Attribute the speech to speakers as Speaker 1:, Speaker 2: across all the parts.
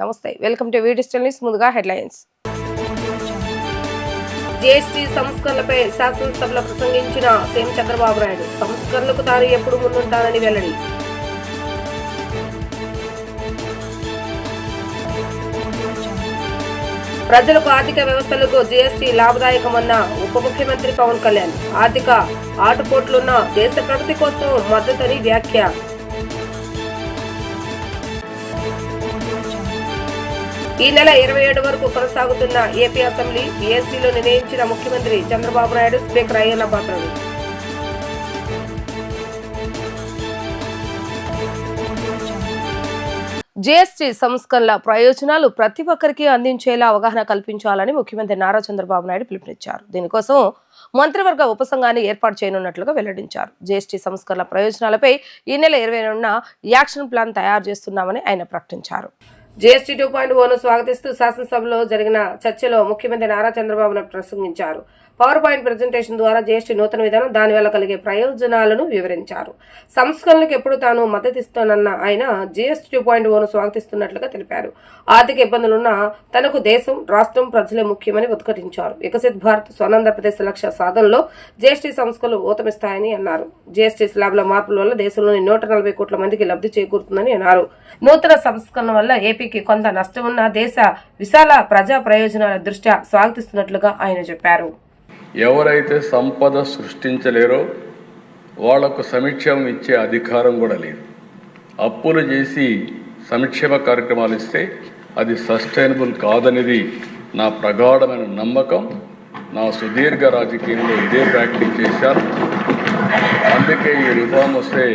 Speaker 1: నమస్తే, welcome to digital news. ముందుగా headlines. GST సంస్కరణలపై శాసనసభలో ప్రసంగించిన సీఎం చంద్రబాబు నాయుడు సంస్కరణలకు తాను ఎప్పుడు ముందుంటానని వెల్లడి. ప్రజలకు ఆర్థిక వ్యవస్థలకు జీఎస్టీ లాభదాయకమన్న ఉప ముఖ్యమంత్రి పవన్ కళ్యాణ్. ఆర్థిక ఆటుపోట్లున్న దేశ ప్రగతి కోసం మద్దతని వ్యాఖ్య. ఈ నెల 27 వరకు కొనసాగుతున్న ఏపీ అసెంబ్లీ బీఎస్సీలో నిర్ణయించిన ముఖ్యమంత్రి చంద్రబాబు నాయుడు, స్పీకర్ అయ్యన్న పాత్రుడు. జీఎస్టీ సంస్కరణల ప్రయోజనాలు ప్రతి ఒక్కరికి అందించేలా అవగాహన కల్పించాలని ముఖ్యమంత్రి నారా చంద్రబాబు నాయుడు పిలుపునిచ్చారు. దీనికోసం మంత్రివర్గ ఉపసంఘాన్ని ఏర్పాటు చేయనున్నట్లుగా వెల్లడించారు. జీఎస్టీ సంస్కరణల ప్రయోజనాలపై ఈ నెల 20న యాక్షన్ ప్లాన్ తయారు చేస్తున్నామని ఆయన ప్రకటించారు. జీఎస్టీ 2.0ను స్వాగతిస్తూ శాసనసభలో జరిగిన చర్చలో ముఖ్యమంత్రి నారా చంద్రబాబు నాయుడు ప్రసంగించారు. పవర్ పాయింట్ ప్రెజెంటేషన్ ద్వారా జీఎస్టీ నూతన విధానం, దానివల్ల కలిగే ప్రయోజనాలను వివరించారు. సంస్కరణలకు ఎప్పుడు తాను మద్దతిస్తానన్న ఆయన జీఎస్టీ 2.0ను స్వాగతిస్తున్నట్లుగా తెలిపారు. ఆర్థిక ఇబ్బందులున్న తనకు దేశం, రాష్ట్రం, ప్రజలే ముఖ్యమని ఉద్ఘాటించారు. వికసిత్ భారత్, స్వర్ణాంధ్రప్రదేశ్ లక్ష్య సాధనలో జీఎస్టీ సంస్కరణలు ఊతమిస్తాయని అన్నారు. జీఎస్టీ స్లాబ్ల మార్పుల వల్ల దేశంలోని 140 కోట్ల మందికి లబ్ధి చేకూరుతుందని అన్నారు. నూతన సంస్కరణ వల్ల ఏపీకి కొంత నష్టం ఉన్న దేశ విశాల ప్రజా ప్రయోజనాల దృష్ట్యా స్వాగతిస్తున్నట్లుగా ఆయన చెప్పారు.
Speaker 2: ఎవరైతే సంపద సృష్టించలేరో వాళ్లకు సంక్షేమం ఇచ్చే అధికారం కూడా లేదు. అప్పులు చేసి సంక్షేమ కార్యక్రమాలు ఇస్తే అది సస్టైనబుల్ కాదనేది నా ప్రగాఢమైన నమ్మకం. నా సుదీర్ఘ రాజకీయంలో ఇదే ప్రాక్టీస్ చేశాను. అందుకే ఈ రిఫార్మ్ వస్తే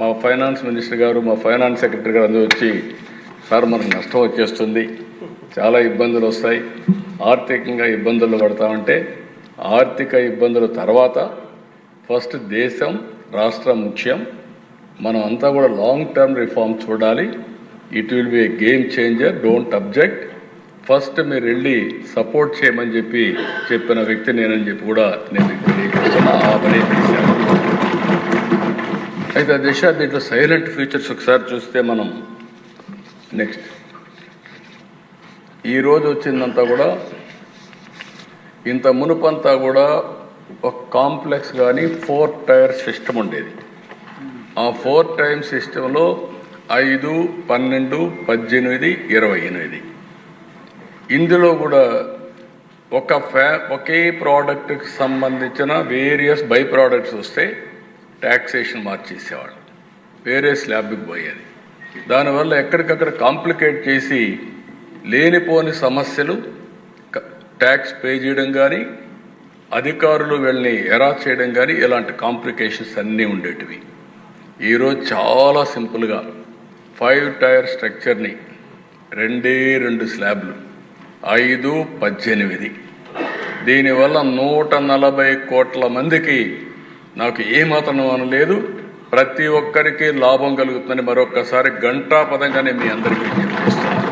Speaker 2: మా ఫైనాన్స్ మినిస్టర్ గారు, మా ఫైనాన్స్ సెక్రటరీ గారు అందరూ వచ్చి, సార్ మనకు నష్టం వచ్చేస్తుంది, చాలా ఇబ్బందులు వస్తాయి, ఆర్థికంగా ఇబ్బందులు పడతామంటే, ఆర్థిక ఇబ్బందుల తర్వాత ఫస్ట్ దేశం, రాష్ట్రం ముఖ్యం. మనం అంతా కూడా లాంగ్ టర్మ్ రిఫార్మ్ చూడాలి. It will be A game changer, don't object. First మీరు వెళ్ళి సపోర్ట్ చేయమని చెప్పిన వ్యక్తి నేనని చెప్పి కూడా నేను తెలియజేస్తున్నా. ఆ పని చేశాను. అయితే దీంట్లో సైలెంట్ ఫీచర్స్ ఒకసారి చూస్తే మనం నెక్స్ట్ ఈరోజు వచ్చిందంతా కూడా, ఇంత మునుపంతా కూడా ఒక కాంప్లెక్స్ కానీ 4 టైర్ సిస్టమ్ ఉండేది. ఆ 4 టైర్ సిస్టంలో 5, 12, 18, 28 ఇందులో కూడా ఒకే ప్రోడక్ట్కి సంబంధించిన వేరియస్ బై ప్రోడక్ట్స్ వస్తే ట్యాక్సేషన్ మార్చేసేవాళ్ళు, వేరే స్లాబ్కి పోయేది. దానివల్ల ఎక్కడికక్కడ కాంప్లికేట్ చేసి లేనిపోని సమస్యలు, ట్యాక్స్ పే చేయడం కానీ, అధికారులు వీళ్ళని ఎరా చేయడం కానీ, ఇలాంటి కాంప్లికేషన్స్ అన్నీ ఉండేటివి. ఈరోజు చాలా సింపుల్గా 5 టైర్ స్ట్రక్చర్ని 2 స్లాబ్లు 5, 18 దీనివల్ల 140 కోట్ల మందికి నాకు ఏమాత్రం అనలేదు, ప్రతి ఒక్కరికి లాభం కలుగుతుందని మరొకసారి ఘంటాపదంగానే మీ అందరికీ చెప్పేస్తున్నాను.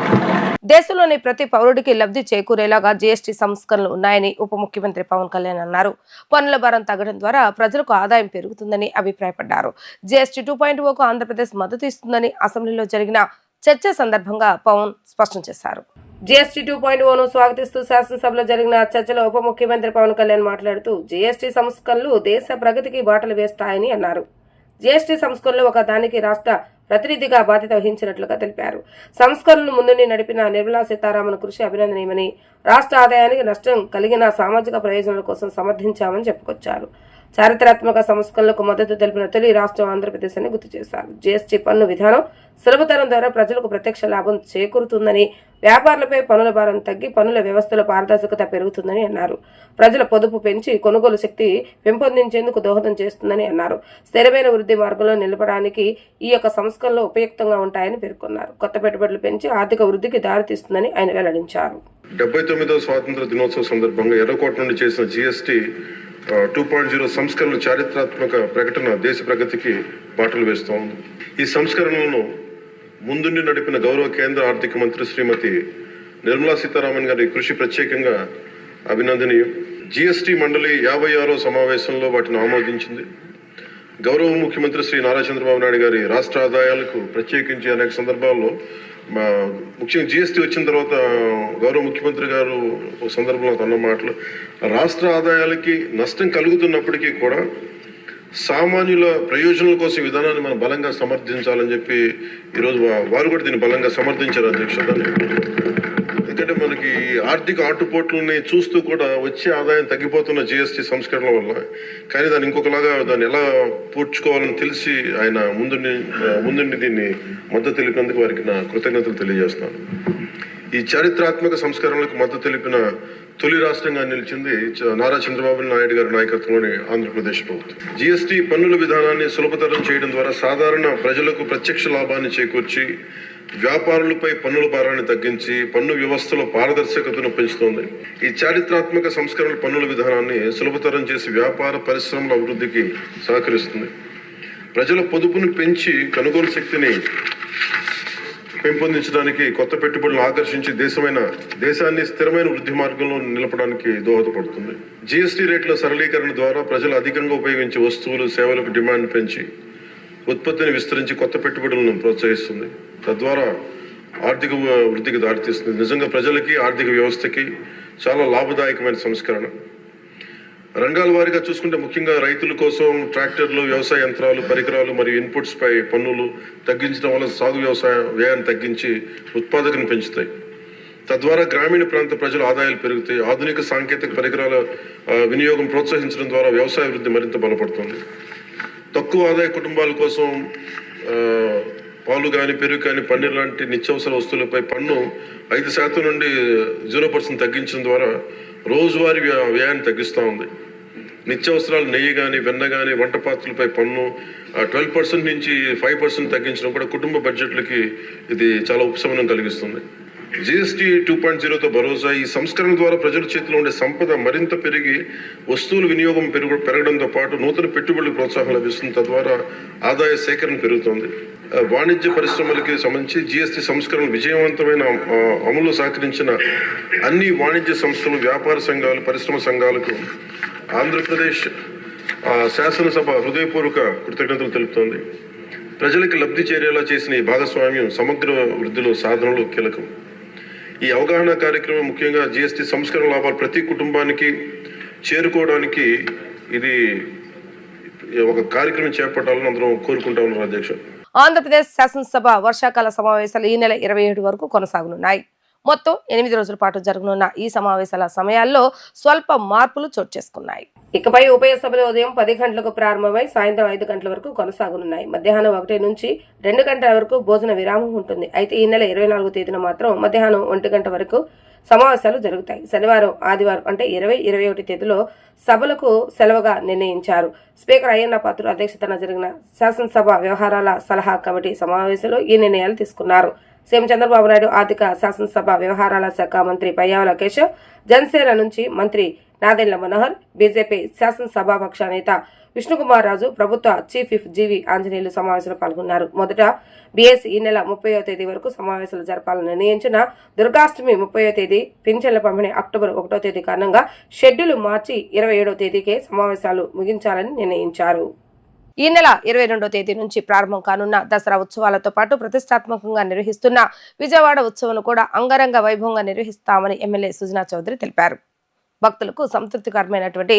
Speaker 1: దేశంలోని ప్రతి పౌరుడికి లబ్ధి చేకూరేలాగా జీఎస్టీ సంస్కరణలు ఉన్నాయని ఉప ముఖ్యమంత్రి పవన్ కళ్యాణ్ అన్నారు. పన్నుల భారం తగ్గడం ద్వారా ప్రజలకు ఆదాయం పెరుగుతుందని అభిప్రాయపడ్డారు. జీఎస్టీ 2.0కు ఆంధ్రప్రదేశ్ మద్దతు ఇస్తుందని అసెంబ్లీలో జరిగిన చర్చ సందర్భంగా పవన్ స్పష్టం చేశారు. జీఎస్టీ 2.0ను స్వాగతిస్తూ శాసనసభలో జరిగిన చర్చలో ఉప ముఖ్యమంత్రి పవన్ కళ్యాణ్ మాట్లాడుతూ జీఎస్టీ సంస్కరణలు దేశ ప్రగతికి బాటలు వేస్తాయని అన్నారు. జీఎస్టీ సంస్కరణలు ఒక దానికి రాష్ట్ర ప్రతినిధిగా బాధ్యత వహించినట్లుగా తెలిపారు. సంస్కరణలు ముందుండి నడిపిన నిర్మలా సీతారామన్ కృషి అభినందనీయమని, రాష్ట్ర ఆదాయానికి నష్టం కలిగిన సామాజిక ప్రయోజనాల కోసం సమర్థించామని చెప్పుకొచ్చారు. చారిత్రాత్మక సంస్కరణలకు మద్దతు తెలిపిన తొలి రాష్ట్రం ఆంధ్రప్రదేశ్ అని గుర్తు చేశారు. జీఎస్టీ పన్ను విధానం సులభతరం ద్వారా ప్రజలకు ప్రత్యక్ష లాభం చేకూరుతుందని, వ్యాపారులపై పన్నుల భారం తగ్గి పన్నుల వ్యవస్థలో పారదర్శకత పెరుగుతుందని అన్నారు. ప్రజల పొదుపు పెంచి కొనుగోలు శక్తి పెంపొందించేందుకు దోహదం చేస్తుందని అన్నారు. స్థిరమైన వృద్ధి మార్గంలో నిలబడడానికి ఈ యొక్క సంస్కరణలు ఉపయుక్తంగా ఉంటాయని పేర్కొన్నారు. కొత్త పెట్టుబడులు పెంచి ఆర్థిక వృద్ధికి దారితీస్తుందని ఆయన వెల్లడించారు.
Speaker 3: 79వ స్వాతంత్ర దినోత్సవ సందర్భంగా ఎర్రకోట నుండి చేసిన జీఎస్టీ 2.0 సంస్కరణలు చారిత్రాత్మక ప్రకటన దేశ ప్రగతికి బాటలు వేస్తోంది. ఈ సంస్కరణలను ముందుండి నడిపిన గౌరవ కేంద్ర ఆర్థిక మంత్రి శ్రీమతి నిర్మలా సీతారామన్ గారి కృషి ప్రత్యేకంగా అభినందనీయం. జీఎస్టీ మండలి 56వ సమావేశంలో వాటిని ఆమోదించింది. గౌరవ ముఖ్యమంత్రి శ్రీ నారా చంద్రబాబు నాయుడు గారి రాష్ట్ర ఆదాయాలకు ప్రత్యేకించి అనేక సందర్భాల్లో ముఖ్యంగా జిఎస్టీ వచ్చిన తర్వాత గౌరవ ముఖ్యమంత్రి గారు ఒక సందర్భంలో అన్న మాటలు, రాష్ట్ర ఆదాయాలకి నష్టం కలుగుతున్నప్పటికీ కూడా సామాన్యుల ప్రయోజనాల కోసం ఈ విధానాన్ని మనం బలంగా సమర్థించాలని చెప్పి ఈరోజు వారు కూడా దీన్ని బలంగా సమర్థించారు అధ్యక్ష. ఎందుకంటే మనకి ఆర్థిక ఆటుపోట్లని చూస్తూ కూడా వచ్చే ఆదాయం తగ్గిపోతున్న జిఎస్టీ సంస్కరణల వల్ల, కానీ దాన్ని ఇంకొకలాగా దాన్ని ఎలా పూడ్చుకోవాలని తెలిసి ఆయన ముందుండి దీన్ని మద్దతు తెలిపినందుకు వారికి నా కృతజ్ఞతలు తెలియజేస్తాను. ఈ చారిత్రాత్మక సంస్కరణలకు మద్దతు తెలిపిన తొలి రాష్ట్రంగా నిలిచింది నారా చంద్రబాబు నాయుడు గారి నాయకత్వంలోని ఆంధ్రప్రదేశ్ ప్రభుత్వం. జిఎస్టీ పన్నుల విధానాన్ని సులభతరం చేయడం ద్వారా సాధారణ ప్రజలకు ప్రత్యక్ష లాభాన్ని చేకూర్చి వ్యాపారులపై పన్నుల భారాన్ని తగ్గించి పన్ను వ్యవస్థలో పారదర్శకతను పెంచుతోంది. ఈ చారిత్రాత్మక సంస్కరణల పన్నుల విధానాన్ని సులభతరం చేసి వ్యాపార పరిశ్రమల అభివృద్ధికి సహకరిస్తుంది. ప్రజల పొదుపును పెంచి కొనుగోలు శక్తిని పెంపొందించడానికి, కొత్త పెట్టుబడులను ఆకర్షించి దేశాన్ని స్థిరమైన వృద్ధి మార్గంలో నిలపడానికి దోహదపడుతుంది. జిఎస్టీ రేట్ల సరళీకరణ ద్వారా ప్రజలు అధికంగా ఉపయోగించే వస్తువులు, సేవలకు డిమాండ్ పెంచి ఉత్పత్తిని విస్తరించి కొత్త పెట్టుబడులను ప్రోత్సహిస్తుంది. తద్వారా ఆర్థిక వృద్ధికి దారితీస్తుంది. నిజంగా ప్రజలకి, ఆర్థిక వ్యవస్థకి చాలా లాభదాయకమైన సంస్కరణ. రంగాల వారీగా చూసుకుంటే ముఖ్యంగా రైతుల కోసం ట్రాక్టర్లు, వ్యవసాయ యంత్రాలు, పరికరాలు మరియు ఇన్పుట్స్ పై పన్నులు తగ్గించడం వల్ల సాగు వ్యవసాయ వ్యయాన్ని తగ్గించి ఉత్పాదకను పెంచుతాయి. తద్వారా గ్రామీణ ప్రాంత ప్రజల ఆదాయాలు పెరుగుతాయి. ఆధునిక సాంకేతిక పరికరాల వినియోగం ప్రోత్సహించడం ద్వారా వ్యవసాయ వృద్ధి మరింత బలపడుతుంది. తక్కువ ఆదాయ కుటుంబాల కోసం పాలు కానీ, పెరుగు కానీ, పన్నీర్ లాంటి నిత్యావసర వస్తువులపై పన్ను 5% నుండి 0% తగ్గించడం ద్వారా రోజువారీ వ్యయాన్ని తగ్గిస్తూ ఉంది. నిత్యావసరాలు నెయ్యి కానీ, వెన్న కానీ, వంట పాత్రలపై పన్ను 12% నుంచి 5% తగ్గించడం కూడా కుటుంబ బడ్జెట్లకి ఇది చాలా ఉపశమనం కలిగిస్తుంది. జిఎస్టీ 2.0తో భరోసా. ఈ సంస్కరణ ద్వారా ప్రజల చేతిలో ఉండే సంపద మరింత పెరిగి వస్తువుల వినియోగం పెరగడంతో పాటు నూతన పెట్టుబడులకు ప్రోత్సాహం లభిస్తుంది. తద్వారా ఆదాయ సేకరణ పెరుగుతోంది. వాణిజ్య పరిశ్రమలకి సంబంధించి జిఎస్టీ సంస్కరణ విజయవంతమైన అమలు సహకరించిన అన్ని వాణిజ్య సంస్థలు, వ్యాపార సంఘాలు, పరిశ్రమ సంఘాలకు ఆంధ్రప్రదేశ్ శాసనసభ హృదయపూర్వక కృతజ్ఞతలు తెలుపుతోంది. ప్రజలకు లబ్ధి చేరేలా చేసిన ఈ భాగస్వామ్యం సమగ్ర వృద్ధిలో సాధనలో కీలకం. ఈ అవగాహన కార్యక్రమం ముఖ్యంగా జిఎస్టీ సంస్కరణ లాభాలు ప్రతి కుటుంబానికి చేరుకోవడానికి ఇది ఒక కార్యక్రమం చేపట్టాలని అందరం కోరుకుంటా ఉన్నారు అధ్యక్ష.
Speaker 1: ఆంధ్రప్రదేశ్ శాసనసభ వర్షాకాల సమావేశాలు ఈ నెల 27 వరకు కొనసాగనున్నాయి. మొత్తం 8 రోజుల పాటు జరగనున్న ఈ సమావేశాల సమయాల్లో స్వల్ప మార్పులు చోటు చేసుకున్నాయి. ఇకపై ఉభయ సభలు ఉదయం 10 గంటలకు ప్రారంభమై సాయంత్రం 5 గంటల వరకు కొనసాగనున్నాయి. మధ్యాహ్నం 1 నుంచి 2 గంటల వరకు భోజన విరామం ఉంటుంది. అయితే ఈ నెల 24వ తేదీన మాత్రం మధ్యాహ్నం 1 గంట వరకు సమావేశాలు జరుగుతాయి. శనివారం, ఆదివారం అంటే 20, 21 తేదీలో సభలకు సెలవుగా నిర్ణయించారు. స్పీకర్ అయ్యన్న పాత్రుడు అధ్యక్షతన జరిగిన శాసనసభ వ్యవహారాల సలహా కమిటీ సమావేశంలో ఈ నిర్ణయాలు తీసుకున్నారు. సీఎం చంద్రబాబు నాయుడు ఆర్థిక శాసనసభ వ్యవహారాల శాఖ మంత్రి పయ్యావుల కేశవ్, జనసేన నుంచి మంత్రి నాదెండ్ల మనోహర్, బీజేపీ శాసనసభాపక్ష నేత విష్ణుకుమార్ రాజు, ప్రభుత్వ చీఫ్ విప్ జీవి ఆంజనేయులు సమావేశంలో పాల్గొన్నారు. మొదట బీఎస్ ఈ నెల 30వ తేదీ వరకు సమావేశాలు జరపాలని నిర్ణయించిన దుర్గాష్టమి 30వ తేదీ, పింఛన్ల పంపిణీ అక్టోబర్ 1వ తేదీ కారణంగా షెడ్యూల్ మార్చి 27వ తేదీకే సమావేశాలు ముగించాలని నిర్ణయించారు. ఈ నెల 22వ తేదీ నుంచి ప్రారంభం కానున్న దసరా ఉత్సవాలతో పాటు ప్రతిష్టాత్మకంగా నిర్వహిస్తున్న విజయవాడ ఉత్సవం కూడా అంగరంగ వైభవంగా నిర్వహిస్తామని ఎమ్మెల్యే సుజనా చౌదరి తెలిపారు. భక్తులకు సంతృప్తికరమైనటువంటి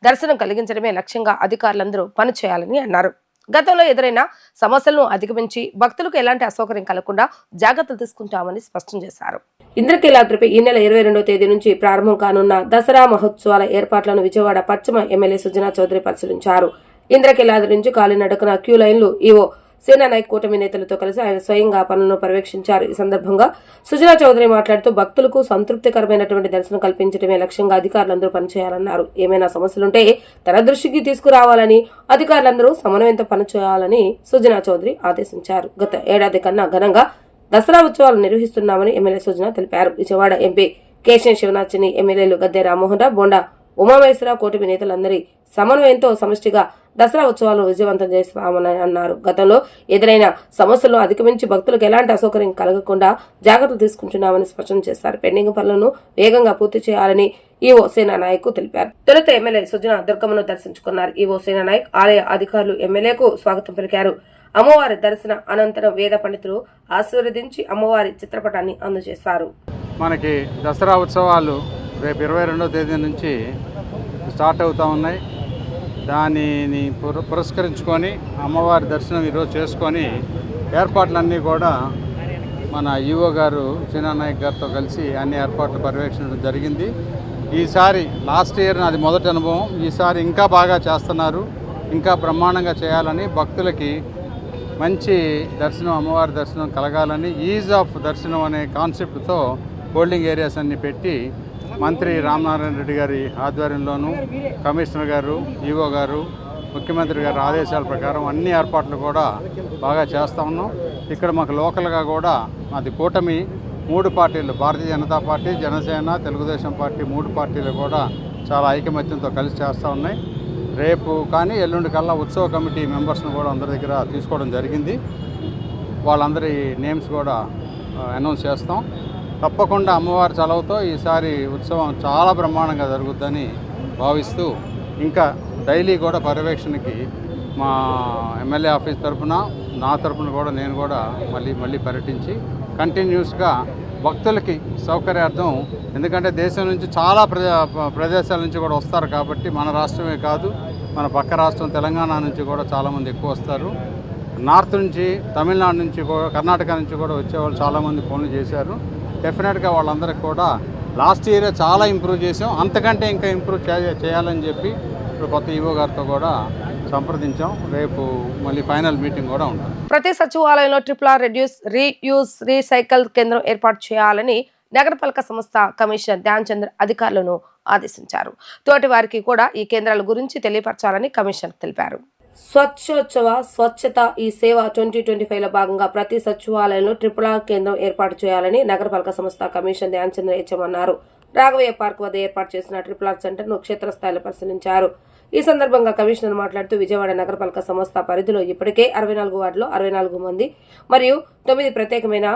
Speaker 1: దర్శనం కలిగించడమే లక్ష్యంగా అధికారులందరూ పనిచేయాలని అన్నారు. గతంలో ఎదురైన సమస్యలను అధిగమించి భక్తులకు ఎలాంటి అసౌకర్యం కలగకుండా జాగ్రత్తలు తీసుకుంటామని స్పష్టం చేశారు. ఇంద్రకీలాద్రిపై ఈ నెల 22వ తేదీ నుంచి ప్రారంభం కానున్న దసరా మహోత్సవాల ఏర్పాట్లను విజయవాడ పశ్చిమ ఎమ్మెల్యే సుజనా చౌదరి పరిశీలించారు. ఇంద్రకీలాద్రి నుంచి కాలినడకన క్యూ లైన్లు ఈవో సేనా నాయక్ కూటమి నేతలతో కలిసి ఆయన స్వయంగా పనులను పర్యవేక్షించారు. ఈ సందర్భంగా సుజనా చౌదరి మాట్లాడుతూ భక్తులకు సంతృప్తికరమైనటువంటి దర్శనం కల్పించడమే లక్ష్యంగా అధికారులందరూ పనిచేయాలన్నారు. ఏమైనా సమస్యలుంటే తన దృష్టికి తీసుకురావాలని, అధికారులందరూ సమన్వయంతో పనిచేయాలని సుజనా చౌదరి ఆదేశించారు. గత ఏడాది కన్నా ఘనంగా దసరా ఉత్సవాలు నిర్వహిస్తున్నామని ఎమ్మెల్యే సుజనా తెలిపారు. విజయవాడ ఎంపీ కేశవ శివనాథ్ని, ఎమ్మెల్యేలు గద్దె రామ్మోహన్ రావు, బొండా ఉమామహేశ్వరరావు కూటమి నేతలందరి సమన్వయంతో సమష్టిగా దసరా ఉత్సవాలను విజయవంతం చేస్తామని అన్నారు. గతంలో ఎదురైన సమస్యలను అధిగమించి భక్తులకు ఎలాంటి అసౌకర్యం కలగకుండా జాగ్రత్తలు తీసుకుంటున్నామని స్పష్టం చేశారు. పెండింగ్ పనులను వేగంగా పూర్తి చేయాలని ఈవో సేనా నాయక్ తెలిపారు. తొలుత ఎమ్మెల్యే సుజనా దుర్గమ్మను దర్శించుకున్నారు. ఈవో సేనా నాయక్, ఆలయ అధికారులు ఎమ్మెల్యేకు స్వాగతం పలికారు. అమ్మవారి దర్శన అనంతరం వేద పండితులు ఆశీర్వదించి అమ్మవారి చిత్రపటాన్ని అందజేశారు.
Speaker 4: మనకి దసరా ఉత్సవాలు రేపు 22వ తేదీ నుంచి స్టార్ట్ అవుతూ ఉన్నాయి. దానిని పురస్కరించుకొని అమ్మవారి దర్శనం ఈరోజు చేసుకొని ఏర్పాట్లన్నీ కూడా మన ఈవో గారు సీనానాయక్ గారితో కలిసి అన్ని ఏర్పాట్లు పర్యవేక్షించడం జరిగింది. ఈసారి లాస్ట్ ఇయర్ నాది మొదటి అనుభవం, ఈసారి ఇంకా బాగా చేస్తున్నారు. ఇంకా బ్రహ్మాండంగా చేయాలని, భక్తులకి మంచి దర్శనం, అమ్మవారి దర్శనం కలగాలని, ఈజ్ ఆఫ్ దర్శనం అనే కాన్సెప్ట్తో హోల్డింగ్ ఏరియాస్ అన్ని పెట్టి మంత్రి రామనారాయణ రెడ్డి గారి ఆధ్వర్యంలోనూ కమిషనర్ గారు, ఈవో గారు, ముఖ్యమంత్రి గారి ఆదేశాల ప్రకారం అన్ని ఏర్పాట్లు కూడా బాగా చేస్తూ ఉన్నాం. ఇక్కడ మాకు లోకల్గా కూడా మాది కూటమి 3 పార్టీలు, భారతీయ జనతా పార్టీ, జనసేన, తెలుగుదేశం పార్టీ 3 పార్టీలు కూడా చాలా ఐకమత్యంతో కలిసి చేస్తూ ఉన్నాయి. రేపు కానీ ఎల్లుండి కల్లా ఉత్సవ కమిటీ మెంబర్స్ను కూడా అందరి దగ్గర తీసుకోవడం జరిగింది. వాళ్ళందరి నేమ్స్ కూడా అనౌన్స్ చేస్తాం. తప్పకుండా అమ్మవారి చలవతో ఈసారి ఉత్సవం చాలా బ్రహ్మాండంగా జరుగుద్దని భావిస్తూ, ఇంకా డైలీ కూడా పర్యవేక్షణకి మా ఎమ్మెల్యే ఆఫీస్ తరఫున, నా తరఫున కూడా నేను కూడా మళ్ళీ పర్యటించి కంటిన్యూస్గా భక్తులకి సౌకర్యార్థం, ఎందుకంటే దేశం నుంచి చాలా ప్రదేశాల నుంచి కూడా వస్తారు కాబట్టి, మన రాష్ట్రమే కాదు మన పక్క రాష్ట్రం తెలంగాణ నుంచి కూడా చాలామంది ఎక్కువ వస్తారు. నార్త్ నుంచి, తమిళనాడు నుంచి కూడా, కర్ణాటక నుంచి కూడా వచ్చేవాళ్ళు చాలామంది ఫోన్లు చేశారు. డెఫినెట్గా వాళ్ళందరికీ కూడా లాస్ట్ ఇయరే చాలా ఇంప్రూవ్ చేసాం, అంతకంటే ఇంకా ఇంప్రూవ్ చేయాలని చెప్పి ఇప్పుడు కొత్త ఈవో గారితో కూడా సంప్రదించాం. రేపు మళ్ళీ ఫైనల్ మీటింగ్ కూడా ఉంటుంది.
Speaker 1: ప్రతి సచివాలయంలో RRR రెడ్యూస్, రీయూజ్, రీసైకిల్ కేంద్రం ఏర్పాటు చేయాలని నగరపాలక సంస్థ కమిషనర్ ధ్యాన్ చంద్ర అధికారులను ఆదేశించారు. తోటి వారికి కూడా ఈ కేంద్రాల గురించి తెలియపరచాలని కమిషనర్ తెలిపారు. స్వచ్ఛోత్సవ స్వచ్ఛత ఈ సేవ 2025లో భాగంగా ప్రతి సచివాలయంలో RRR కేంద్రం ఏర్పాటు చేయాలని నగరపాలక సంస్థ కమిషనర్ ధ్యాన్ చంద్ర హెచ్చమన్నారు. రాఘవయ్య పార్క్ వద్ద ఏర్పాటు చేసిన RRR సెంటర్ను క్షేత్రస్థాయిలో పరిశీలించారు. ఈ సందర్భంగా కమిషనర్ మాట్లాడుతూ, విజయవాడ నగరపాలక సంస్థ పరిధిలో ఇప్పటికే 64 వార్డులో 64 మంది మరియు 9 ప్రత్యేకమైన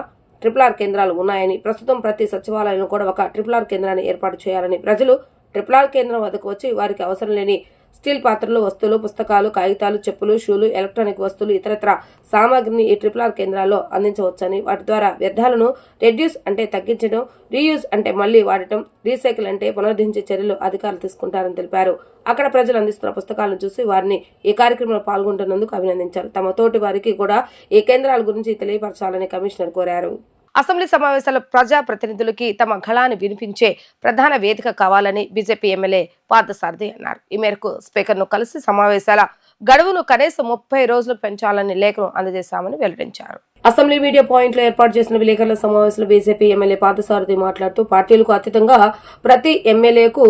Speaker 1: RRR కేంద్రాలు ఉన్నాయని, ప్రస్తుతం ప్రతి సచివాలయంలో కూడా ఒక RRR కేంద్రాన్ని ఏర్పాటు చేయాలని, ప్రజలు RRR కేంద్రం వద్దకు వచ్చి వారికి అవసరం లేని స్టీల్ పాత్రలు, వస్తువులు, పుస్తకాలు, కాగితాలు, చెప్పులు, షూలు, ఎలక్ట్రానిక్ వస్తువులు, ఇతరత్ర సామాగ్రిని ఈ RRR కేంద్రాల్లో అందించవచ్చని, వాటి ద్వారా వ్యర్థాలను రెడ్యూస్ అంటే తగ్గించడం, రీయూజ్ అంటే మళ్లీ వాడటం, రీసైకిల్ అంటే పునరుద్ధరించే చర్యలు అధికారులు తీసుకుంటారని తెలిపారు. అక్కడ ప్రజలు అందిస్తున్న పుస్తకాలను చూసి వారిని ఈ కార్యక్రమంలో పాల్గొంటున్నందుకు అభినందించారు. తమ తోటి వారికి కూడా ఈ కేంద్రాల గురించి తెలియపరచాలని కమిషనర్ కోరారు. అసెంబ్లీ సమావేశాల ప్రజా ప్రతినిధులకి తమ గళాన్ని వినిపించే ప్రధాన వేదిక కావాలని బీజేపీ ఎమ్మెల్యే పార్థసారథి అన్నారు. ఈ మేరకు స్పీకర్ను కలిసి సమావేశాల గడువును కనీసం 30 రోజులకు పెంచాలని లేఖను అందజేశామని వెల్లడించారు. అసెంబ్లీ మీడియా పాయింట్ లో ఏర్పాటు చేసిన విలేకరుల సమావేశంలో బీజేపీ ఎమ్మెల్యే పార్థసారథి మాట్లాడుతూ, పార్టీలకు అతీతంగా ప్రతి ఎమ్మెల్యేకు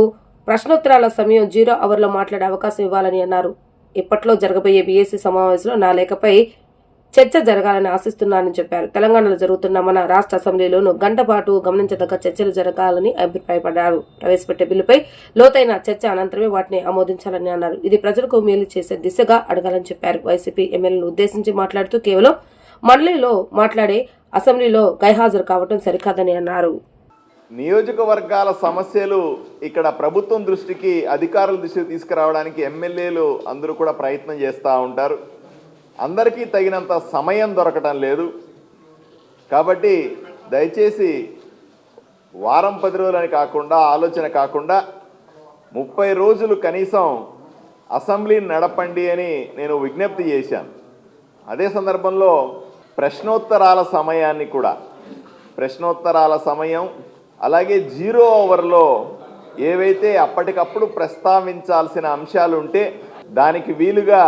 Speaker 1: ప్రశ్నోత్తరాల సమయం 0 అవర్లో మాట్లాడే అవకాశం ఇవ్వాలని అన్నారు. ఇప్పట్లో జరగబోయే బీఏసీ సమావేశంలో నా లేఖపై చర్చ జరగాలని ఆశిస్తున్నానని చెప్పారు. తెలంగాణలో జరుగుతున్న మన రాష్ట్ర అసెంబ్లీలోనూ గంట పాటు గమనించదగ్గ చర్చలు జరగాలని అభిప్రాయపడ్డారు. ప్రవేశపెట్టే బిల్లుపై లోతైన చర్చ అనంతరమే వాటిని ఆమోదించాలని అన్నారు. ఇది ప్రజలకు మేలు చేసే దిశగా అడగాలని చెప్పారు. వైసీపీ ఎమ్మెల్యేలను ఉద్దేశించి మాట్లాడుతూ, కేవలం మండలిలో మాట్లాడే అసెంబ్లీలో గైహాజరు కావడం సరికాదని అన్నారు.
Speaker 5: నియోజకవర్గాల సమస్యలు ఇక్కడ ప్రభుత్వం దృష్టికి, అధికారుల దృష్టికి తీసుకురావడానికి ఎమ్మెల్యేలు అందరూ కూడా ప్రయత్నం చేస్తూ ఉంటారు. అందరికీ తగినంత సమయం దొరకటం లేదు. కాబట్టి దయచేసి వారం 10 రోజులని కాకుండా, ఆలోచన కాకుండా 30 రోజులు కనీసం అసెంబ్లీని నడపండి అని నేను విజ్ఞప్తి చేశాను. అదే సందర్భంలో ప్రశ్నోత్తరాల సమయాన్ని కూడా, ప్రశ్నోత్తరాల సమయం అలాగే 0 అవర్లో ఏవైతే అప్పటికప్పుడు ప్రస్తావించాల్సిన అంశాలు ఉంటే దానికి వీలుగా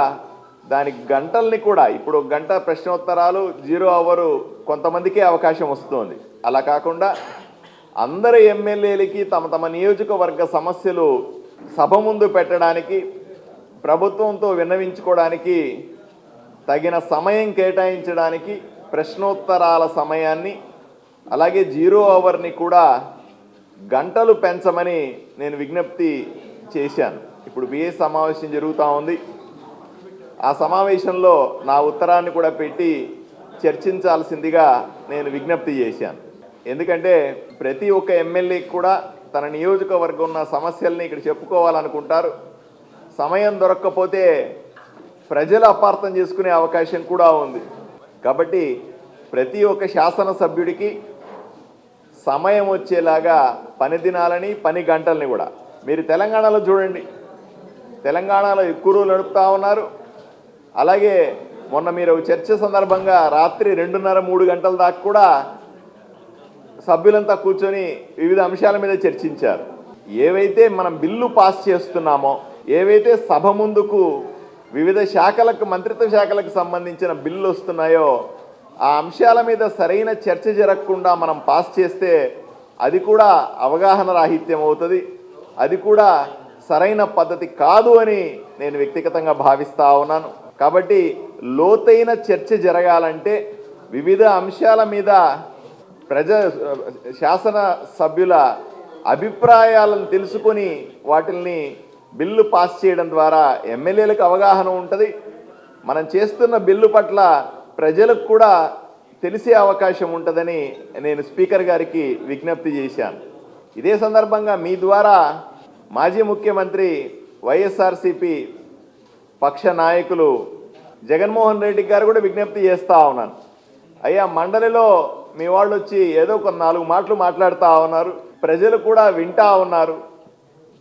Speaker 5: దానికి గంటల్ని కూడా, ఇప్పుడు గంట ప్రశ్నోత్తరాలు, 0 అవరు కొంతమందికే అవకాశం వస్తుంది. అలా కాకుండా అందరు ఎమ్మెల్యేలకి తమ తమ నియోజకవర్గ సమస్యలు సభ ముందు పెట్టడానికి, ప్రభుత్వంతో విన్నవించుకోవడానికి తగిన సమయం కేటాయించడానికి ప్రశ్నోత్తరాల సమయాన్ని అలాగే 0 అవర్ని కూడా గంటలు పెంచమని నేను విజ్ఞప్తి చేశాను. ఇప్పుడు బిఏ సమావేశం జరుగుతూ ఉంది. ఆ సమావేశంలో నా ఉత్తరాన్ని కూడా పెట్టి చర్చించాల్సిందిగా నేను విజ్ఞప్తి చేశాను. ఎందుకంటే ప్రతి ఒక్క ఎమ్మెల్యేకి కూడా తన నియోజకవర్గం ఉన్న సమస్యల్ని ఇక్కడ చెప్పుకోవాలనుకుంటారు. సమయం దొరక్కపోతే ప్రజలు అపార్థం చేసుకునే అవకాశం కూడా ఉంది. కాబట్టి ప్రతి ఒక్క శాసనసభ్యుడికి సమయం వచ్చేలాగా పని దినాలని, పని గంటల్ని కూడా మీరు తెలంగాణలో చూడండి. తెలంగాణలో ఎక్కువ రోజులు నడుపుతా ఉన్నారు. అలాగే మొన్న మీరు చర్చ సందర్భంగా రాత్రి 2:30-3 గంటల దాకా కూడా సభ్యులంతా కూర్చొని వివిధ అంశాల మీద చర్చించారు. ఏవైతే మనం బిల్లు పాస్ చేస్తున్నామో, ఏవైతే సభ ముందుకు వివిధ శాఖలకు, మంత్రిత్వ శాఖలకు సంబంధించిన బిల్లు వస్తున్నాయో ఆ అంశాల మీద సరైన చర్చ జరగకుండా మనం పాస్ చేస్తే అది కూడా అవగాహన రాహిత్యం అవుతుంది. అది కూడా సరైన పద్ధతి కాదు అని నేను వ్యక్తిగతంగా భావిస్తా ఉన్నాను. కాబట్టి లోతైన చర్చ జరగాలంటే వివిధ అంశాల మీద శాసన సభ్యుల అభిప్రాయాలను తెలుసుకొని వాటిల్ని బిల్లు పాస్ చేయడం ద్వారా ఎమ్మెల్యేలకు అవగాహన ఉంటుంది. మనం చేస్తున్న బిల్లు పట్ల ప్రజలకు కూడా తెలిసే అవకాశం ఉంటుందని నేను స్పీకర్ గారికి విజ్ఞప్తి చేశాను. ఇదే సందర్భంగా మీ ద్వారా మాజీ ముఖ్యమంత్రి వైఎస్ఆర్సీపీ పక్ష నాయకులు జగన్మోహన్ రెడ్డి గారు కూడా విజ్ఞప్తి చేస్తూ ఉన్నాను. అయ్యా, మండలిలో మీ వాళ్ళు వచ్చి ఏదో ఒక 4 మాటలు మాట్లాడుతూ ఉన్నారు, ప్రజలు కూడా వింటా ఉన్నారు.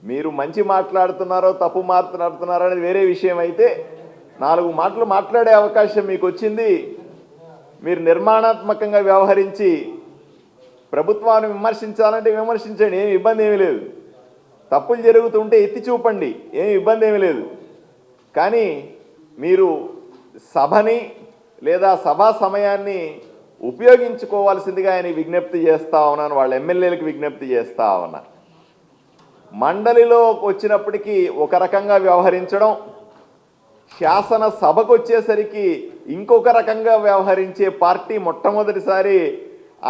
Speaker 5: మీరు మంచి మాట్లాడుతున్నారో తప్పు మాట్లాడుతున్నారో అనేది వేరే విషయం అయితే 4 మాటలు మాట్లాడే అవకాశం మీకు వచ్చింది. మీరు నిర్మాణాత్మకంగా వ్యవహరించి ప్రభుత్వాన్ని విమర్శించాలంటే విమర్శించండి, ఏమి ఇబ్బంది ఏమీ లేదు. తప్పులు జరుగుతుంటే ఎత్తి చూపండి, ఏమి ఇబ్బంది ఏమీ లేదు. కానీ మీరు సభని లేదా సభా సమయాన్ని ఉపయోగించుకోవాల్సిందిగా ఆయన విజ్ఞప్తి చేస్తూ ఉన్నాను, వాళ్ళ ఎమ్మెల్యేలకు విజ్ఞప్తి చేస్తూ ఉన్నా. మండలిలో వచ్చినప్పటికీ ఒక రకంగా వ్యవహరించడం, శాసన సభకు వచ్చేసరికి ఇంకొక రకంగా వ్యవహరించే పార్టీ మొట్టమొదటిసారి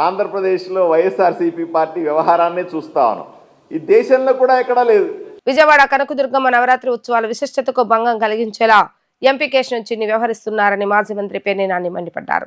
Speaker 5: ఆంధ్రప్రదేశ్లో వైఎస్ఆర్సీపీ పార్టీ వ్యవహారాన్ని చూస్తా ఉన్నాం. ఈ దేశంలో కూడా ఎక్కడా లేదు.
Speaker 1: విజయవాడ కనకదుర్గమ్మ నవరాత్రి ఉత్సవాల విశిష్టతకు భంగం కలిగించేలా ఎంపీ కేశవ్ చిన్ని వ్యవహరిస్తున్నారని మాజీ మంత్రి పేర్ని నాని మండిపడ్డారు.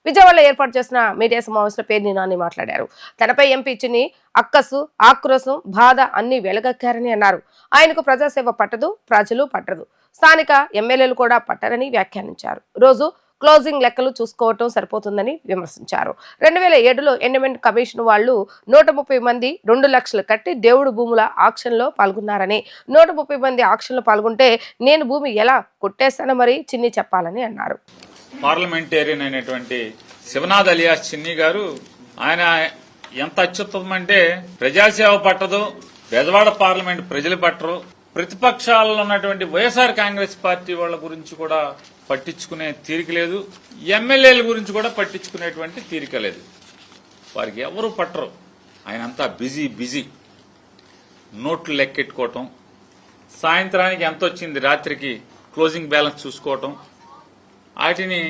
Speaker 1: విజయవాడలో ఏర్పాటు చేసిన మీడియా సమావేశంలో పేర్ని నాని మాట్లాడారు. తనపై ఎంపీ చిన్ని అక్కసు, ఆక్రోశం, బాధ అన్ని వెలగక్కారని అన్నారు. ఆయనకు ప్రజాసేవ పట్టదు, ప్రజలు పట్టదు, స్థానిక ఎమ్మెల్యేలు కూడా పట్టరని వ్యాఖ్యానించారు. రోజు క్లోజింగ్ లెక్కలు చూసుకోవటం సరిపోతుందని విమర్శించారు. 2007లో ఎండోమెంట్ కమిషన్ వాళ్ళు 130 మంది 2 లక్షలు కట్టి దేవుడు భూముల ఆక్షన్లో పాల్గొన్నారని, 130 మంది ఆక్షన్లో పాల్గొంటే నేను భూమి ఎలా కొట్టేస్తానో మరి చిన్ని చెప్పాలని అన్నారు.
Speaker 6: పార్లమెంటేరియన్ అయినటువంటి శివనాథ్ అలియాస్ చిన్ని గారు, ఆయన ఎంత అత్యుత్తమం అంటే ప్రజాసేవ పట్టదు, బెజవాడ పార్లమెంట్ ప్రజలు పట్టరు, ప్రతిపక్షాలలో ఉన్నటువంటి వైఎస్ఆర్ కాంగ్రెస్ పార్టీ వాళ్ళ గురించి కూడా పట్టించుకునే తీరిక లేదు, ఎమ్మెల్యేల గురించి కూడా పట్టించుకునేటువంటి తీరిక లేదు. వారికి ఎవరు పట్టరు. ఆయన అంతా బిజీ నోట్లు లెక్కెట్టుకోవటం, సాయంత్రానికి ఎంత వచ్చింది రాత్రికి క్లోజింగ్ బ్యాలెన్స్ చూసుకోవటం, వాటిని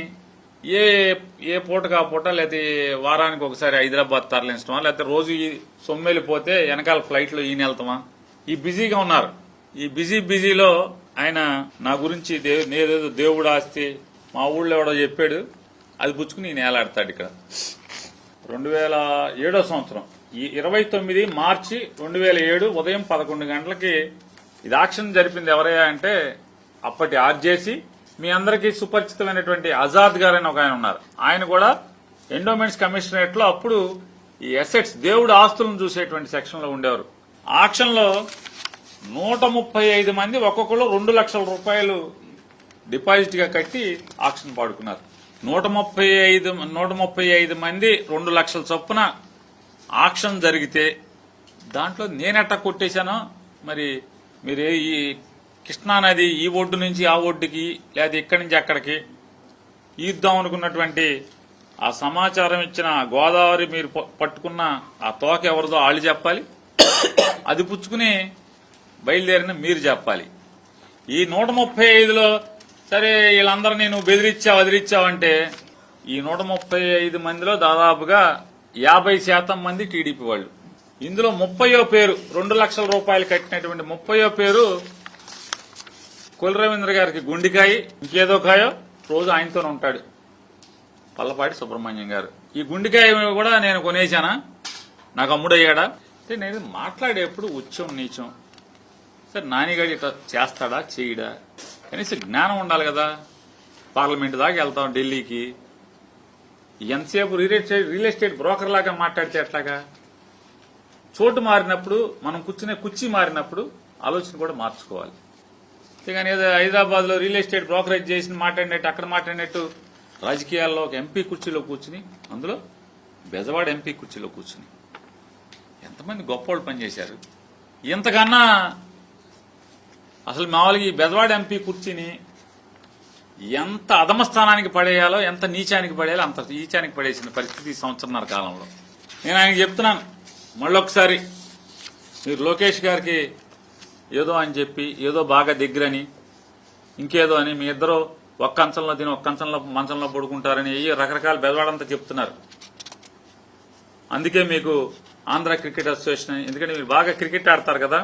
Speaker 6: ఏ పూటగా పూట లేకపోతే వారానికి ఒకసారి హైదరాబాద్ తరలించడమా, లేకపోతే రోజు ఈ సొమ్మెళ్ళిపోతే వెనకాల ఫ్లైట్లో ఈయన వెళ్తామా, ఈ బిజీగా ఉన్నారు. ఈ బిజీలో ఆయన నా గురించి నేదేదో దేవుడు ఆస్తి మా ఊళ్ళో ఎవడో చెప్పాడు, అది పుచ్చుకుని ఈయన ఏలాడతాడు. ఇక్కడ 2007 సంవత్సరం ఈ 29 మార్చి 2007 ఉదయం 11 గంటలకి ఇది ఆక్షన్ జరిపింది ఎవరయ్యా అంటే అప్పటి ఆర్జేసీ మీ అందరికీ సుపరిచితమైనటువంటి ఆజాద్ గారు అని ఒక ఆయన ఉన్నారు. ఆయన కూడా ఎండోమెంట్స్ కమిషనరేట్ లో అప్పుడు ఈ అసెట్స్ దేవుడు ఆస్తులను చూసేటువంటి సెక్షన్ లో ఉండేవారు. ఆక్షన్ లో 135 మంది ఒక్కొక్కరు 2 లక్షల రూపాయలు డిపాజిట్ గా కట్టి ఆక్షన్ పాడుకున్నారు. 135 మంది 2 లక్షల చొప్పున ఆక్షన్ జరిగితే దాంట్లో నేనెట్టా కొట్టేశానో మరి మీరు ఈ కృష్ణానది ఈ ఒడ్డు నుంచి ఆ ఒడ్డుకి లేదా ఇక్కడి నుంచి అక్కడికి ఈద్దాం అనుకున్నటువంటి ఆ సమాచారం ఇచ్చిన గోదావరి మీరు పట్టుకున్న ఆ తోక ఎవరిదో వాళ్ళు చెప్పాలి, అది పుచ్చుకుని బయలుదేరిన మీరు చెప్పాలి. ఈ 135లో సరే వీళ్ళందరూ నేను వదిలిచ్చావంటే ఈ 135 మందిలో దాదాపుగా 50% మంది టీడీపీ వాళ్ళు. ఇందులో 30వ పేరు 2 లక్షల రూపాయలు కట్టినటువంటి 30వ పేరు కుల రవీంద్ర గారికి గుండికాయ ఇంకేదో కాయో రోజు ఆయనతోనే ఉంటాడు, పల్లపాటి సుబ్రహ్మణ్యం గారు. ఈ గుండికాయ కూడా నేను కొనేశానా, నాకు అమ్ముడయ్యాడా అంటే నేను మాట్లాడేప్పుడు ఉచ్చం నీచం. సరే నానిగాడు ఇట్లా చేస్తాడా చేయడా కనీసం జ్ఞానం ఉండాలి కదా. పార్లమెంట్ దాకా వెళ్తాం ఢిల్లీకి. ఎంతసేపు రియల్ ఎస్టేట్ బ్రోకర్ లాగా మాట్లాడితే ఎట్లాగా? చోటు మారినప్పుడు, మనం కూర్చునే కుర్చీ మారినప్పుడు ఆలోచన కూడా మార్చుకోవాలి. కానీ ఏదో హైదరాబాద్ లో రియల్ ఎస్టేట్ బ్రోకరేజ్ చేసి మాట్లాడినట్టు, అక్కడ మాట్లాడినట్టు రాజకీయాల్లో ఒక ఎంపీ కుర్చీలో కూర్చుని, అందులో బెజవాడ ఎంపీ కుర్చీలో కూర్చుని ఎంతమంది గొప్పవాళ్ళు పనిచేశారు. ఇంతకన్నా అసలు మామూలుగా ఈ బెజవాడ ఎంపీ కుర్చీని ఎంత అధమస్థానానికి పడేయాలో, ఎంత నీచానికి పడేయాలో అంత నీచానికి పడేసిన పరిస్థితి సంవత్సరన్నర కాలంలో. నేను ఆయనకి చెప్తున్నాను, మళ్ళొకసారి మీరు లోకేష్ గారికి ఏదో అని చెప్పి, ఏదో బాగా దగ్గరని, ఇంకేదో అని, మీ ఇద్దరు ఒక్క అంచంలో తిని ఒక్క అంచంలో మంచంలో పడుకుంటారని రకరకాల బెదవాడంతా చెప్తున్నారు. అందుకే మీకు ఆంధ్ర క్రికెట్ అసోసియేషన్, ఎందుకంటే మీరు బాగా క్రికెట్ ఆడతారు కదా,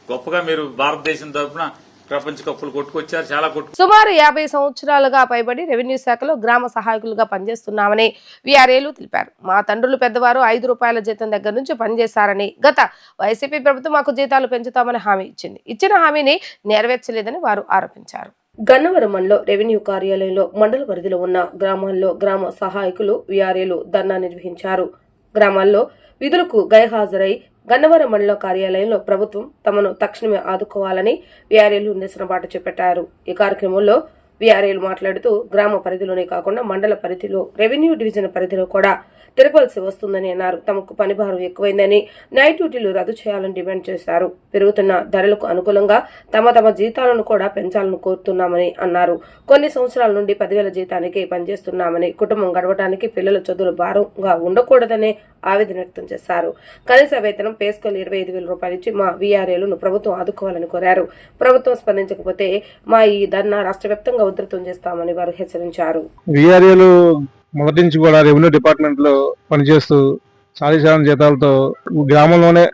Speaker 6: గొప్పగా మీరు భారతదేశం తరఫున ప్రపంచ కప్పులు కొట్టుకొచ్చారు, చాలా
Speaker 1: సుమారు 50 సంవత్సరాలుగా పైబడి రెవెన్యూ శాఖలో గ్రామ సహాయకులుగా పనిచేస్తున్నామని వీఆర్ఏలు తెలిపారు. మా తండ్రులు పెద్దవారు 5 రూపాయల జీతం దగ్గర నుంచి పనిచేశారని, గత వైసీపీ ప్రభుత్వం మాకు జీతాలు పెంచుతామని హామీ ఇచ్చింది. ఇచ్చిన హామీని నెరవేర్చలేదని వారు ఆరోపించారు. గన్నవరం మండలం రెవెన్యూ కార్యాలయంలో మండల పరిధిలో ఉన్న గ్రామాల్లో గ్రామ సహాయకులు వీఆర్ఏలు ధర్నా నిర్వహించారు. గ్రామాల్లో విధులకు గైహాజరై గన్నవరం మండల కార్యాలయంలో ప్రభుత్వం తమను తక్షణమే ఆదుకోవాలని వీఆర్ఏలు నిరసన బాట చేపట్టారు. ఈ కార్యక్రమంలో వీఆర్ఏలు మాట్లాడుతూ గ్రామ పరిధిలోనే కాకుండా మండల పరిధిలో, రెవెన్యూ డివిజన్ పరిధిలో కూడా తిరగవలసి వస్తుందని అన్నారు. తమకు పనిభారం ఎక్కువైందని, నైట్ డ్యూటీలు రద్దు చేయాలని డిమాండ్ చేశారు. పెరుగుతున్న ధరలకు అనుకూలంగా తమ జీతాలను కూడా పెంచాలని కోరుతున్నామని అన్నారు. కొన్ని సంవత్సరాల నుండి 10,000 జీతానికి పనిచేస్తున్నామని, కుటుంబం గడవడానికి పిల్లల చదువులు భారంగా ఉండకూడదనే ఆవేదన వ్యక్తం చేశారు. కనీస వేతనం పే స్కేల్ 25,000 రూపాయలు ఇచ్చి మా వీఆర్ఏలను ప్రభుత్వం ఆదుకోవాలని కోరారు. ప్రభుత్వం స్పందించకపోతే మా ఈ ధర్నా రాష్ట్ర వ్యాప్తంగా ఉధృతం చేస్తామని వారు హెచ్చరించారు.
Speaker 7: వీఆర్ఏలు మొదటి నుంచి కూడా రెవెన్యూ డిపార్ట్మెంట్ లో పనిచేస్తూ సాధారణ జీతాలతో గ్రామంలోనే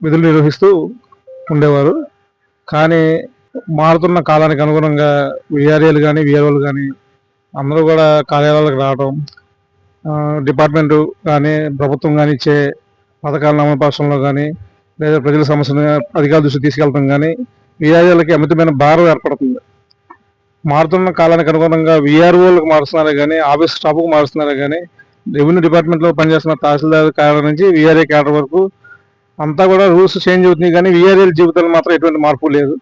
Speaker 7: విధులు నిర్వహిస్తూ ఉండేవారు. కానీ మారుతున్న కాలానికి అనుగుణంగా వీఆర్ఏలు కానీ వీఆర్ఓలు కానీ అందరూ కూడా కార్యాలయాలకు రావడం, డిపార్ట్మెంటు కానీ ప్రభుత్వం కానీ ఇచ్చే పథకాల అమలుపరచడంలో కానీ, లేదా ప్రజల సమస్యను అధికారుల దృష్టికి తీసుకెళ్తాం కానీ వీఆర్ఏలకి అమితమైన భారం ఏర్పడుతుంది. మారుతున్న కాలానికి అనుగుణంగా వీఆర్ఓలకు మారుస్తున్నారే కానీ, ఆఫీస్ స్టాఫ్కు మారుస్తున్నారే కానీ, రెవెన్యూ డిపార్ట్మెంట్లో పనిచేస్తున్న తహసీల్దార్ క్యాడర్ నుంచి వీఆర్ఏ క్యాడర్ వరకు అంతా కూడా రూల్స్ చేంజ్ అవుతున్నాయి. కానీ వీఆర్ఏల జీవితాలు మాత్రం ఎటువంటి మార్పు లేదు.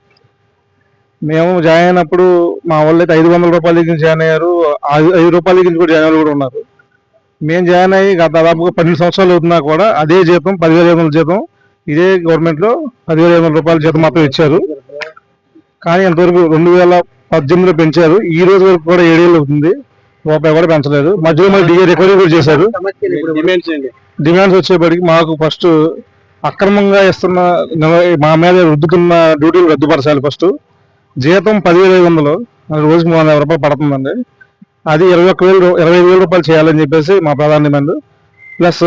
Speaker 7: మేము జాయిన్ అయినప్పుడు మా వాళ్ళు అయితే 500 రూపాయల దగ్గర జాయిన్ అయ్యారు, 5 రూపాయల దగ్గర కూడా జాయిన్ కూడా ఉన్నారు. మేము జాయిన్ అయ్యి దాదాపుగా 12 సంవత్సరాలు అవుతున్నా కూడా అదే జీతం, 10,500 జీతం, ఇదే గవర్నమెంట్లో 10,500 రూపాయల జీతం మాత్రం ఇచ్చారు. కానీ ఇంతవరకు 2018లో పెంచారు. ఈ రోజు వరకు కూడా 7 ఏళ్ళు అవుతుంది, రూపాయి కూడా పెంచలేదు. మధ్యలో మళ్ళీ డిఏ రికవరీ కూడా చేశారు. డిమాండ్స్ వచ్చేప్పటికి మాకు ఫస్ట్ అక్రమంగా ఇస్తున్న, మా మీద రుద్దుతున్న డ్యూటీలు రద్దుపరచాలి. ఫస్ట్ జీతం 10,500, రోజుకి 300 రూపాయలు పడుతుందండి. అది 25,000 రూపాయలు చేయాలని చెప్పేసి మా ప్రధాన డిమాండ్. ప్లస్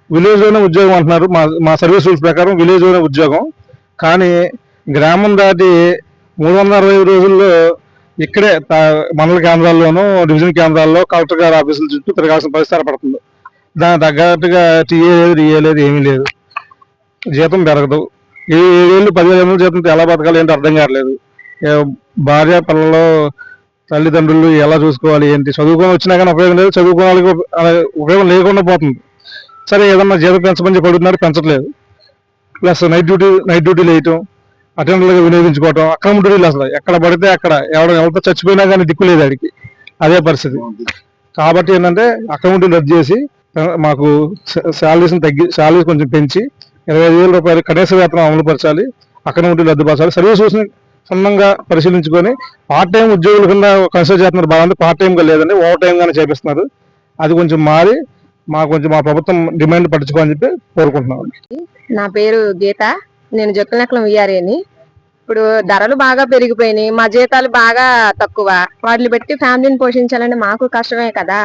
Speaker 7: విలేజ్ లోనే ఉద్యోగం అంటున్నారు. మా సర్వీస్ రూల్స్ ప్రకారం విలేజ్ లోనే ఉద్యోగం, కానీ గ్రామం దాటి 365 రోజుల్లో ఇక్కడే మండల కేంద్రాల్లోనూ, డివిజన్ కేంద్రాల్లో కలెక్టర్ గారి ఆఫీసుల చుట్టూ తిరగాల్సిన పరిస్థితి ఏర్పడుతుంది. దానికి తగ్గట్టుగా టీఏ లేదు, డిఏ లేదు, ఏమీ లేదు. జీతం పెరగదు. 7 ఏళ్ళు 10,000 జీతంతో ఎలా బతకాలి ఏంటి అర్థం కావట్లేదు. భార్య పిల్లలు, తల్లిదండ్రులు ఎలా చూసుకోవాలి ఏంటి? చదువుకొని వచ్చినా కానీ ఉపయోగం లేదు, చదువుకోవడానికి ఉపయోగం లేకుండా పోతుంది. సరే ఏదన్నా జీతం పెంచమని చెప్పి అడుగుతున్నారు, పెంచట్లేదు. ప్లస్ నైట్ డ్యూటీలు వేయటం, అటెండర్లుగా వినియోగించుకోవటం, అక్రమ డ్యూటీలు. అసలు ఎక్కడ పడితే అక్కడ ఎవరితో చచ్చిపోయినా కానీ దిక్కు లేదు ఆడికి, అదే పరిస్థితి. కాబట్టి ఏంటంటే అక్రమ డ్యూటీలు రద్దు చేసి మాకు శాలరీస్ కొంచెం పెంచి 25,000 రూపాయలు కనీస వేతనం అమలుపరచాలి, అక్రమ డ్యూటీలు రద్దుపరచాలి. సర్వీస్ రూల్స్ని క్షుణ్ణంగా పరిశీలించుకొని పార్ట్ టైం ఉద్యోగుల కింద కన్సిడర్ చేస్తున్నారు. బాగుంది, పార్ట్ టైంగా లేదండి, ఓవర్ టైం గానే చేపిస్తున్నారు. అది కొంచెం మారి మా ప్రభుత్వం డిమాండ్ పట్టించుకోవాలని చెప్పి కోరుకుంటున్నాం.
Speaker 8: నా పేరు గీత, నేను జొక్కనకలం వీఆర్ఏని. ఇప్పుడు ధరలు బాగా పెరిగిపోయినాయి, మా జీతాలు బాగా తక్కువ. వాటిని పెట్టి ఫ్యామిలీని పోషించాలని మాకు కష్టమే కదా.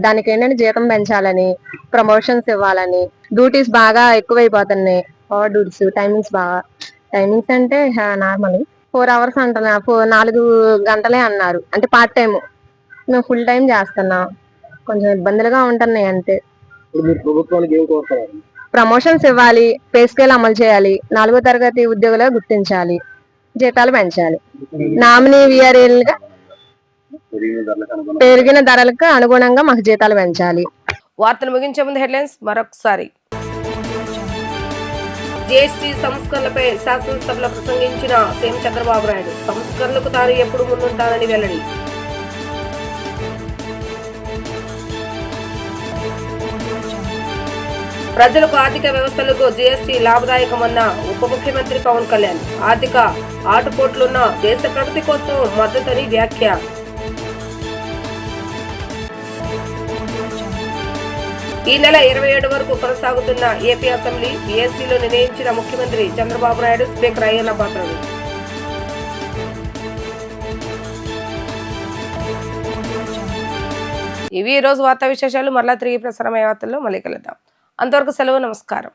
Speaker 8: దానికి ఏంటంటే జీతం పెంచాలని, ప్రమోషన్స్ ఇవ్వాలని, డ్యూటీస్ బాగా ఎక్కువైపోతున్నాయి. ఓవర్ డ్యూటీస్, టైమింగ్స్ అంటే నార్మల్ 4 అవర్స్ అంటున్నా, 4 గంటలే అన్నారు. అంటే పార్ట్ టైం, మేము ఫుల్ టైం చేస్తున్నాం. కొంచెం ఇబ్బందులుగా ఉంటున్నాయి అంతే. ప్రమోషన్స్ ఇవ్వాలి, పే స్కేల్ అమలు చేయాలి, 4వ తరగతి ఉద్యోగులుగా గుర్తించాలి, జీతాలు పెంచాలి, నామినీ వీఆర్ఏలుగా పెరిగిన ధరలకు అనుగుణంగా మాకు జీతాలు పెంచాలి.
Speaker 1: వార్తలు ముగించే ముందు హెడ్లైన్స్ మరొకసారి. జీఎస్టీ సంస్కరణలపై శాసనసభలో ప్రసంగించిన సీఎం చంద్రబాబు నాయుడు. సంస్కరణలకు తాను ఎప్పుడు ముందుంటానని వెల్లడి. ప్రజలకు ఆర్థిక వ్యవస్థలకు జీఎస్టీ లాభదాయకమన్న ఉప ముఖ్యమంత్రి పవన్ కళ్యాణ్. ఆర్థిక ఆటుపోట్లున్న దేశ ప్రగతి కోసం మద్దతని వ్యాఖ్య. ఈ నెల 27 వరకు కొనసాగుతున్న ఏపీ అసెంబ్లీ బీఎస్సీలో నిర్ణయించిన ముఖ్యమంత్రి చంద్రబాబు నాయుడు, స్పీకర్ అయ్యన్న పాత్రుడు. ఇవి ఈ రోజు వార్తా విశేషాలు. మరలా తిరిగి ప్రసారమయ్యే వార్తల్లో మళ్ళీ కలుద్దాం. అంతవరకు సెలవు. నమస్కారం.